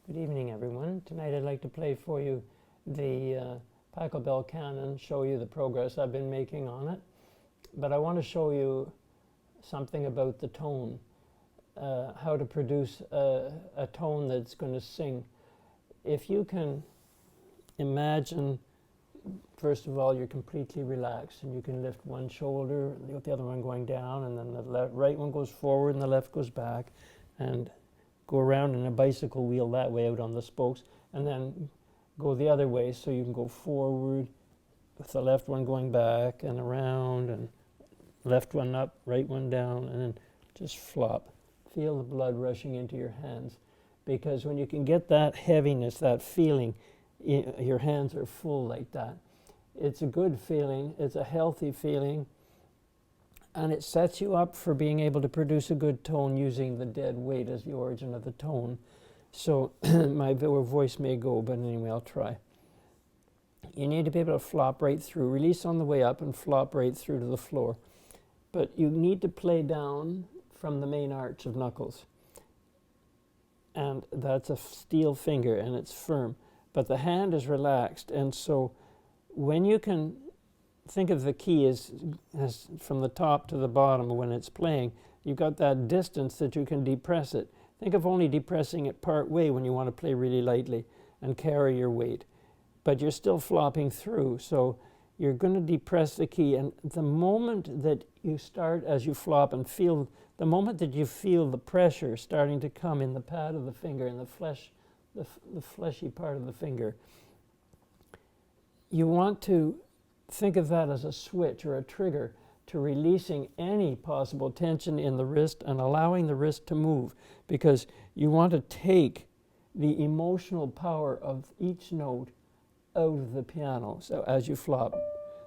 Good evening, everyone. Tonight I'd like to play for you the Pachelbel Canon, show you the progress I've been making on it. But I want to show you something about the tone, how to produce a tone that's going to sing. If you can imagine, first of all, you're completely relaxed and you can lift one shoulder, the other one going down, and then the right one goes forward and the left goes back, and go around in a bicycle wheel that way out on the spokes, and then go the other way so you can go forward with the left one going back and around, and left one up, right one down, and then just flop. Feel the blood rushing into your hands, because when you can get that heaviness, that feeling, your hands are full like that. It's a good feeling, it's a healthy feeling, and it sets you up for being able to produce a good tone using the dead weight as the origin of the tone. So my voice may go, but anyway, I'll try. You need to be able to flop right through, release on the way up and flop right through to the floor. But you need to play down from the main arch of knuckles. And that's a steel finger and it's firm. But the hand is relaxed, and so when you can think of the key as from the top to the bottom when it's playing, you've got that distance that you can depress it. Think of only depressing it part way when you want to play really lightly and carry your weight. But you're still flopping through, so you're going to depress the key. And the moment that you start as you flop and feel, the moment that you feel the pressure starting to come in the pad of the finger, in the flesh, the fleshy part of the finger, you want to think of that as a switch or a trigger to releasing any possible tension in the wrist and allowing the wrist to move, because you want to take the emotional power of each note out of the piano so as you flop.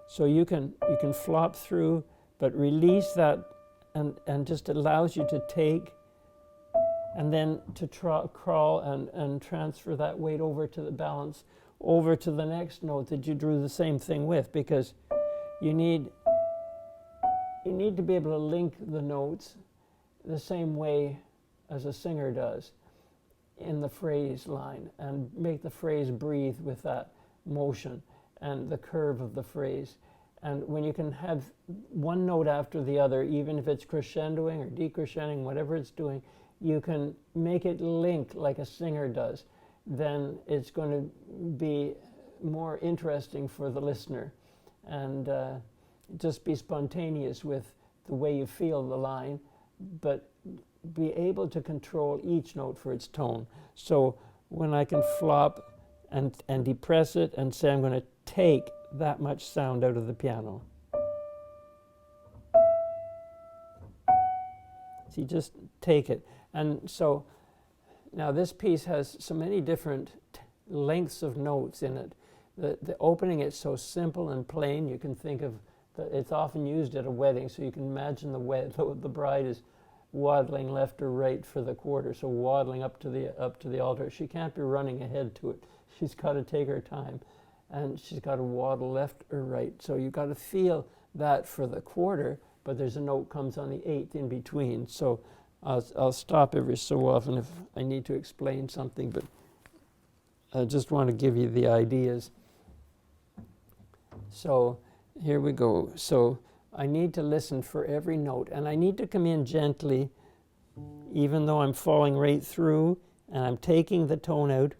So you can flop through, but release that, and just allows you to take and then to crawl and transfer that weight over to the balance, over to the next note that you drew the same thing with, because you need to be able to link the notes the same way as a singer does in the phrase line, and make the phrase breathe with that motion and the curve of the phrase. And when you can have one note after the other, even if it's crescendoing or decrescendoing, whatever it's doing, you can make it link like a singer does, then it's going to be more interesting for the listener, and just be spontaneous with the way you feel the line, but be able to control each note for its tone. So when I can flop and depress it and say I'm going to take that much sound out of the piano. See, just take it. And so now this piece has so many different lengths of notes in it. The opening is so simple and plain. You can think of it's often used at a wedding, so you can imagine the bride is waddling left or right for the quarter, so waddling up to the altar. She can't be running ahead to it. She's got to take her time, and she's got to waddle left or right. So you've got to feel that for the quarter, but there's a note comes on the eighth in between. So I'll stop every so often if I need to explain something, but I just want to give you the ideas. So here we go. So I need to listen for every note, and I need to come in gently, even though I'm falling right through, and I'm taking the tone out.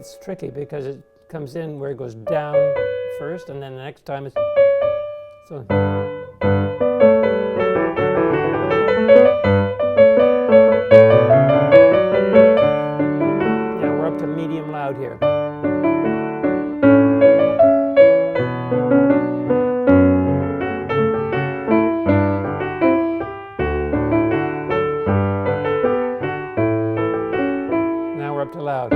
it's tricky because it comes in where it goes down first, and then the next time it's so. Yeah, we're up to medium loud here. Now we're up to loud.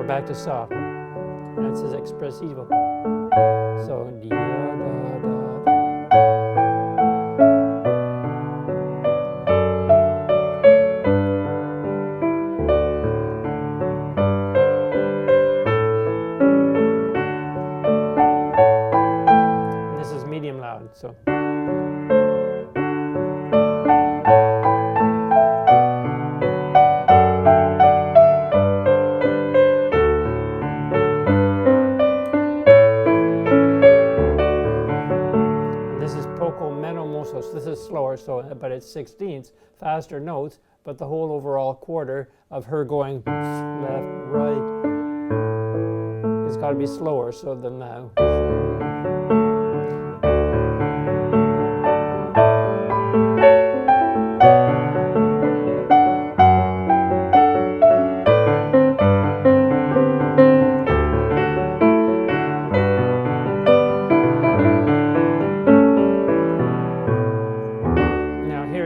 Back to soft. That's his expressivo. So da, da, da. And this is medium loud. So. This is slower, but it's 16ths, faster notes, but the whole overall quarter of her going left, right, it's got to be slower, so then now.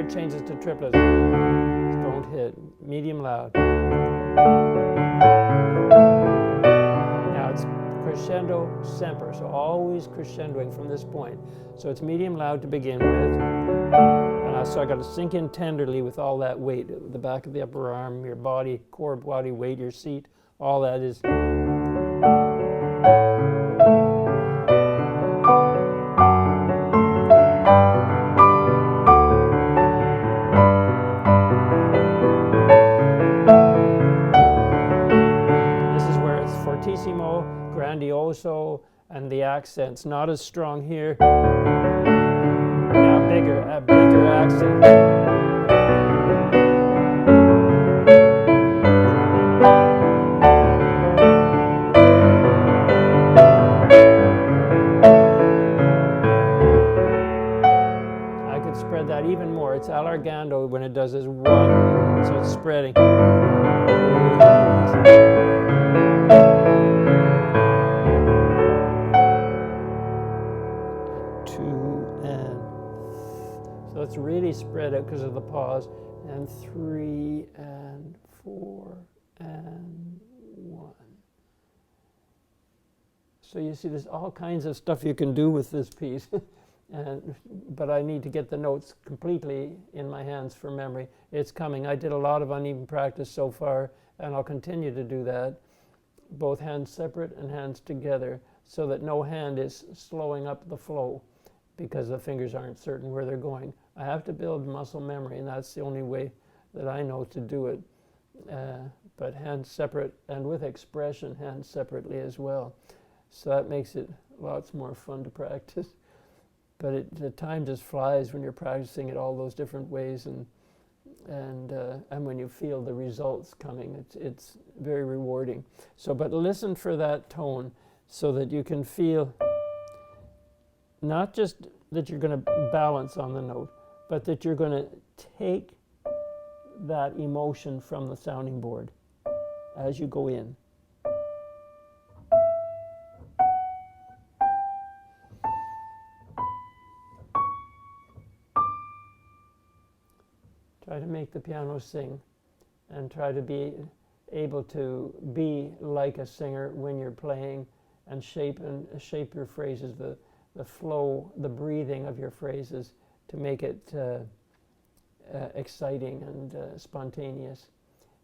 Changes to triplets. Don't hit. Medium loud. Now it's crescendo semper, so always crescendoing from this point. So it's medium loud to begin with. And so I got to sink in tenderly with all that weight. The back of the upper arm, your body, core body weight, your seat, all that is. Fortissimo, grandioso, and the accents not as strong here. Now a bigger accent. I could spread that even more. It's allargando when it does this one, so it's spreading. So it's really spread out because of the pause. And 3 and 4 and 1. So you see there's all kinds of stuff you can do with this piece. But I need to get the notes completely in my hands for memory. It's coming. I did a lot of uneven practice so far, and I'll continue to do that. Both hands separate and hands together, so that no hand is slowing up the flow because the fingers aren't certain where they're going. I have to build muscle memory, and that's the only way that I know to do it. But hands separate, and with expression, hands separately as well. So that makes it lots more fun to practice. But the time just flies when you're practicing it all those different ways, and when you feel the results coming, it's very rewarding. So, but listen for that tone, so that you can feel not just that you're going to balance on the note, but that you're going to take that emotion from the sounding board as you go in. Try to make the piano sing, and try to be able to be like a singer when you're playing, and shape your phrases, the flow, the breathing of your phrases, to make it exciting and spontaneous.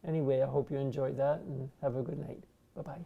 Anyway, I hope you enjoyed that, and have a good night. Bye-bye.